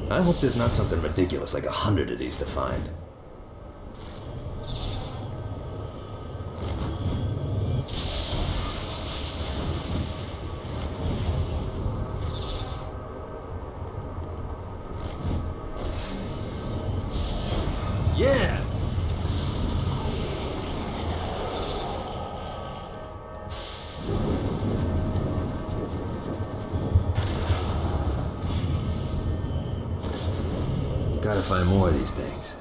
I hope there's not something ridiculous like 100 of these to find. Yeah! Gotta find more of these things.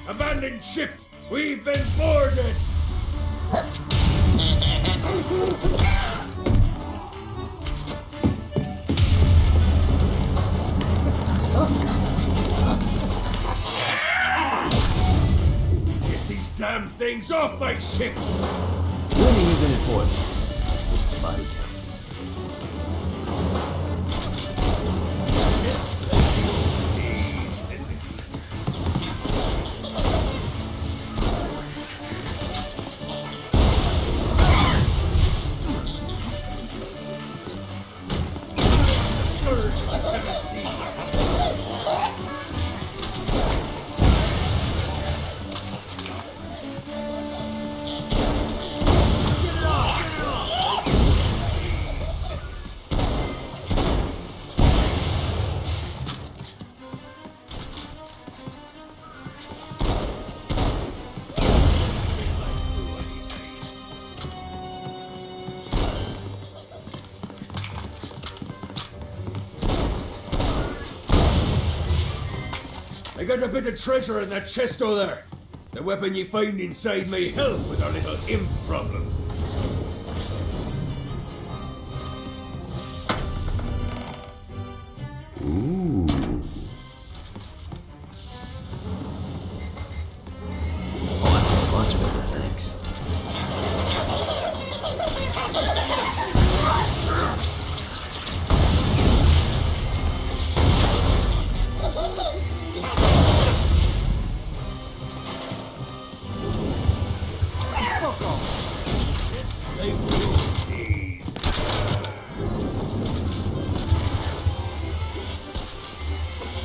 Abandoned ship! We've been boarded! Get these damn things off my ship! Winning isn't important. It's the body count. I got a bit of treasure in that chest over there. The weapon you find inside may help with our little imp problem. Ooh. Oh, I feel much better, thanks.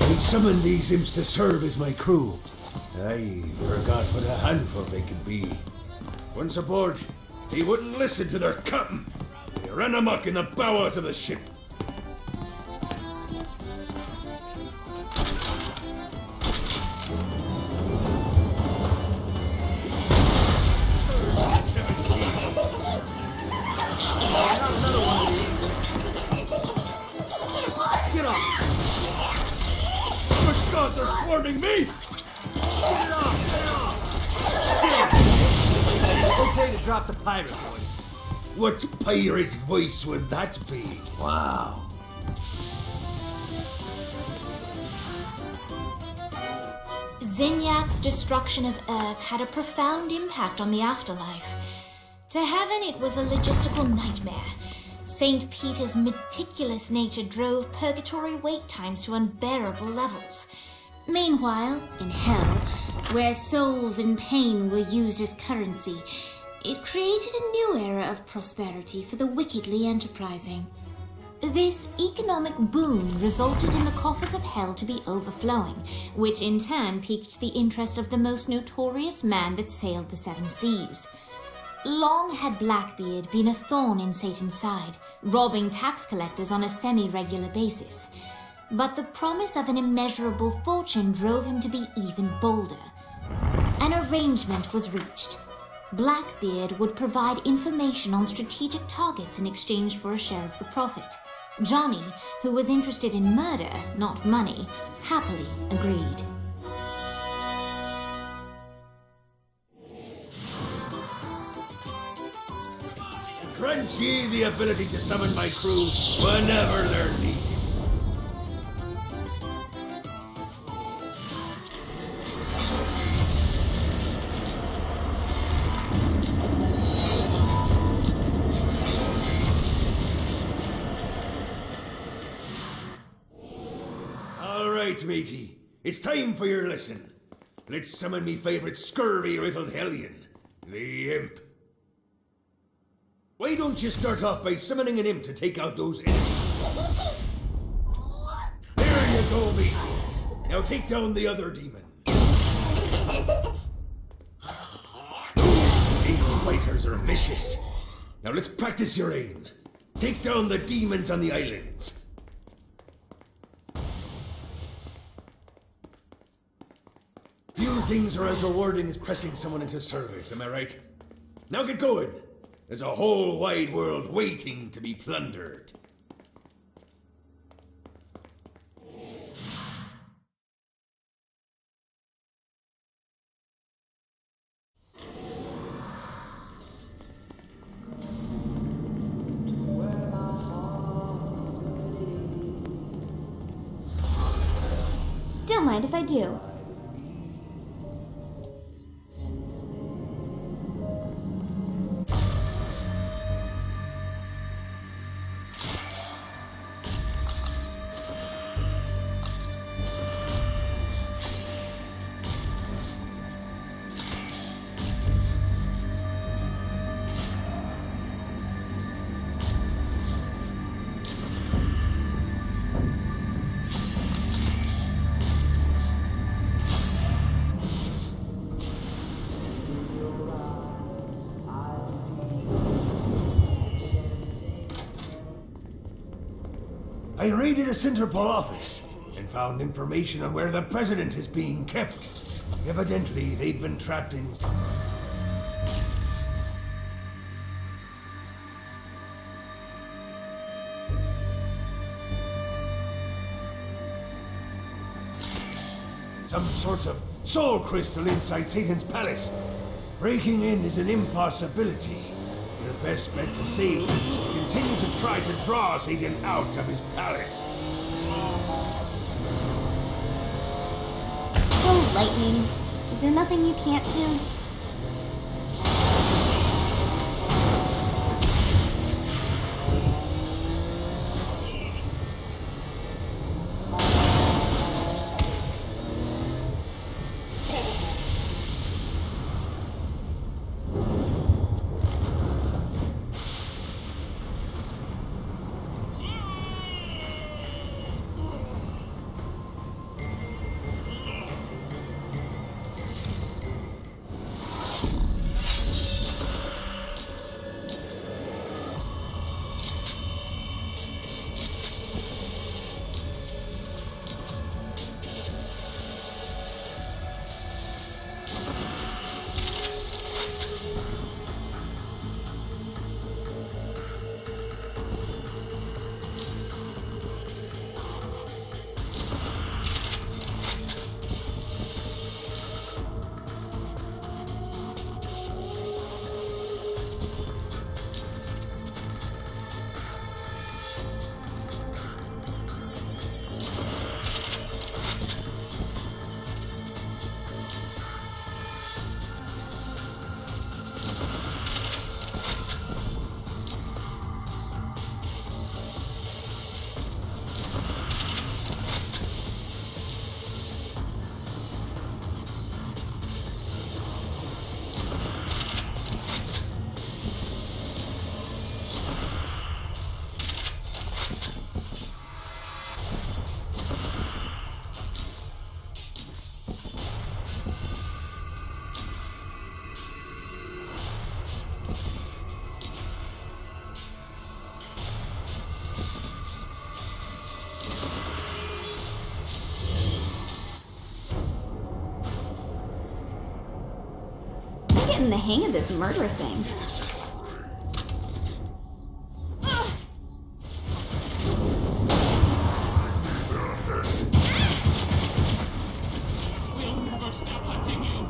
I summoned these imps to serve as my crew. I forgot what a handful they could be. Once aboard, they wouldn't listen to their captain. They ran amok in the bowels of the ship. Get off! Good God, they're swarming me! Get off! Get off! Okay to drop the pirate voice. What pirate voice would that be? Wow. Zinyak's destruction of Earth had a profound impact on the afterlife. To heaven, it was a logistical nightmare. St. Peter's meticulous nature drove purgatory wait times to unbearable levels. Meanwhile, in hell, where souls in pain were used as currency, it created a new era of prosperity for the wickedly enterprising. This economic boon resulted in the coffers of hell to be overflowing, which in turn piqued the interest of the most notorious man that sailed the seven seas. Long had Blackbeard been a thorn in Satan's side, robbing tax collectors on a semi-regular basis. But the promise of an immeasurable fortune drove him to be even bolder. An arrangement was reached. Blackbeard would provide information on strategic targets in exchange for a share of the profit. Johnny, who was interested in murder, not money, happily agreed. Grant ye the ability to summon my crew whenever they're needed. right, matey. It's time for your lesson. Let's summon me favourite scurvy-riddled hellion, the imp. Why don't you start off by summoning an imp to take out those enemies? There you go, matey. Now take down the other demon. Those ankle biters are vicious. Now let's practice your aim. Take down the demons on the islands. Few things are as rewarding as pressing someone into service, am I right? Now get going. There's a whole wide world waiting to be plundered. Don't mind if I do. I raided a Centerpol office and found information on where the president is being kept. Evidently, they've been trapped in... some sort of soul crystal inside Satan's palace. Breaking in is an impossibility. Your best bet to save him is to continue to try to draw Satan out of his palace. Oh, Lightning. Is there nothing you can't do? Getting the hang of this murder thing. We'll never stop hunting you.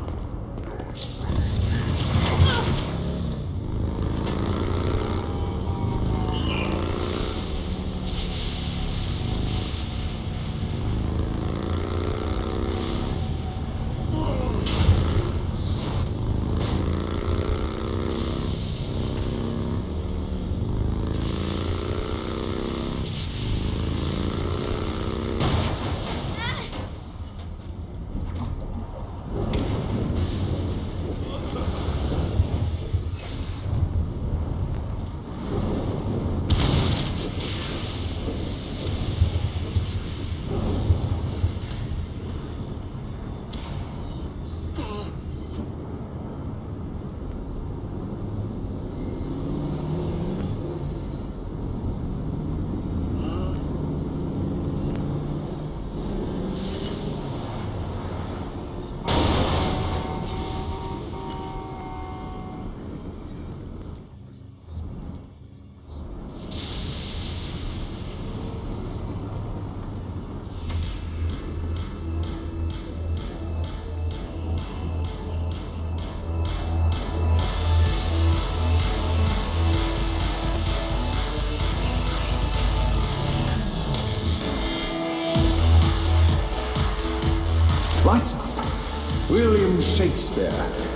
bites up. William Shakespeare,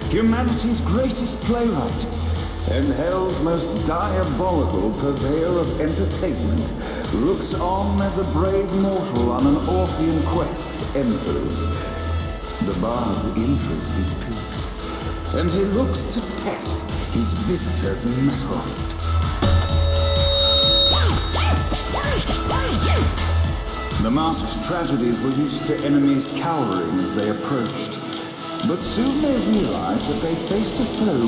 humanity's greatest playwright, and hell's most diabolical purveyor of entertainment, looks on as a brave mortal on an Orphean quest enters. The bard's interest is piqued, and he looks to test his visitor's mettle. The masked tragedies were used to enemies cowering as they approached, but soon they realized that they faced a foe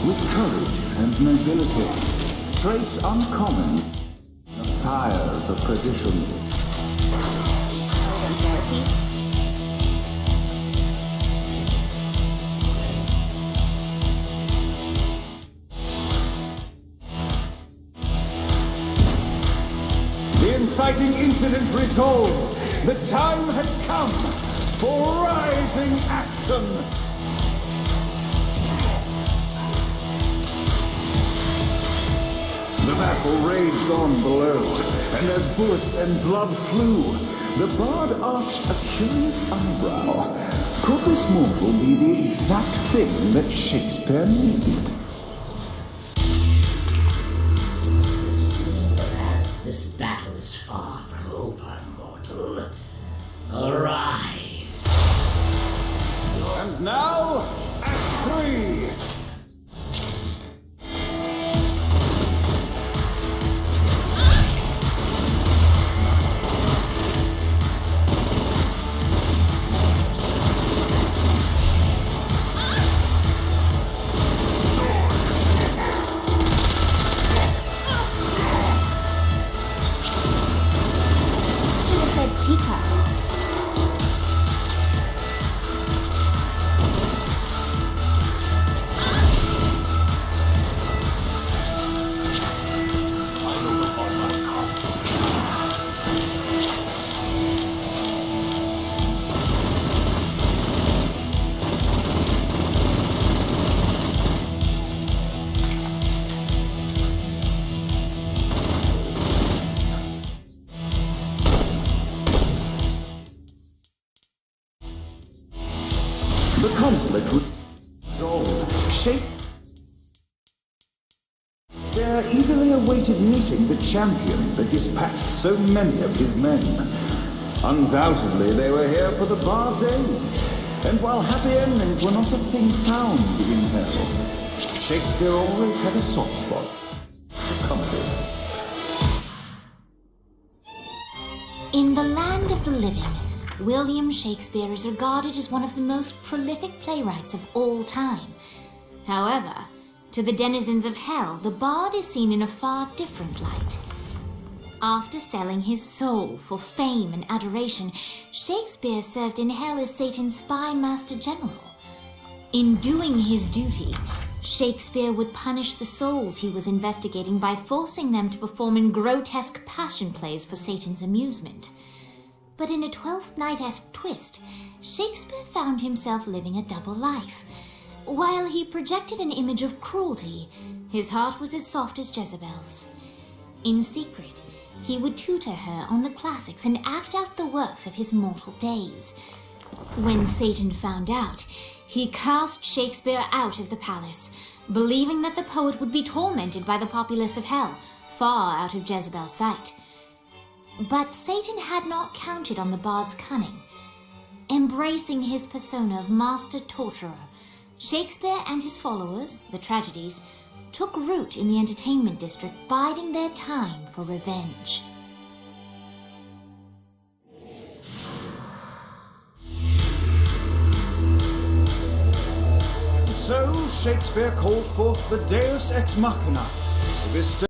with courage and nobility, traits uncommon in the fires of perdition. The inciting incident resolved. The time had come for rising action. The battle raged on below, and as bullets and blood flew, the bard arched a curious eyebrow. Could this mortal be the exact thing that Shakespeare needed? This battle is far from over, mortal. Arise! And now, Act 3! The conflict was resolved. Shakespeare eagerly awaited meeting the champion that dispatched so many of his men. Undoubtedly, they were here for the bard's aid. And while happy endings were not a thing found in hell, Shakespeare always had a soft spot for comedies. In the land of the living, William Shakespeare is regarded as one of the most prolific playwrights of all time. However, to the denizens of hell, the bard is seen in a far different light. After selling his soul for fame and adoration, Shakespeare served in hell as Satan's spy master general. In doing his duty, Shakespeare would punish the souls he was investigating by forcing them to perform in grotesque passion plays for Satan's amusement. But in a Twelfth Night-esque twist, Shakespeare found himself living a double life. While he projected an image of cruelty, his heart was as soft as Jezebel's. In secret, he would tutor her on the classics and act out the works of his mortal days. When Satan found out, he cast Shakespeare out of the palace, believing that the poet would be tormented by the populace of hell, far out of Jezebel's sight. But Satan had not counted on the bard's cunning. Embracing his persona of master torturer, Shakespeare and his followers, the tragedies, took root in the entertainment district, biding their time for revenge. So Shakespeare called forth the Deus Ex Machina to bestow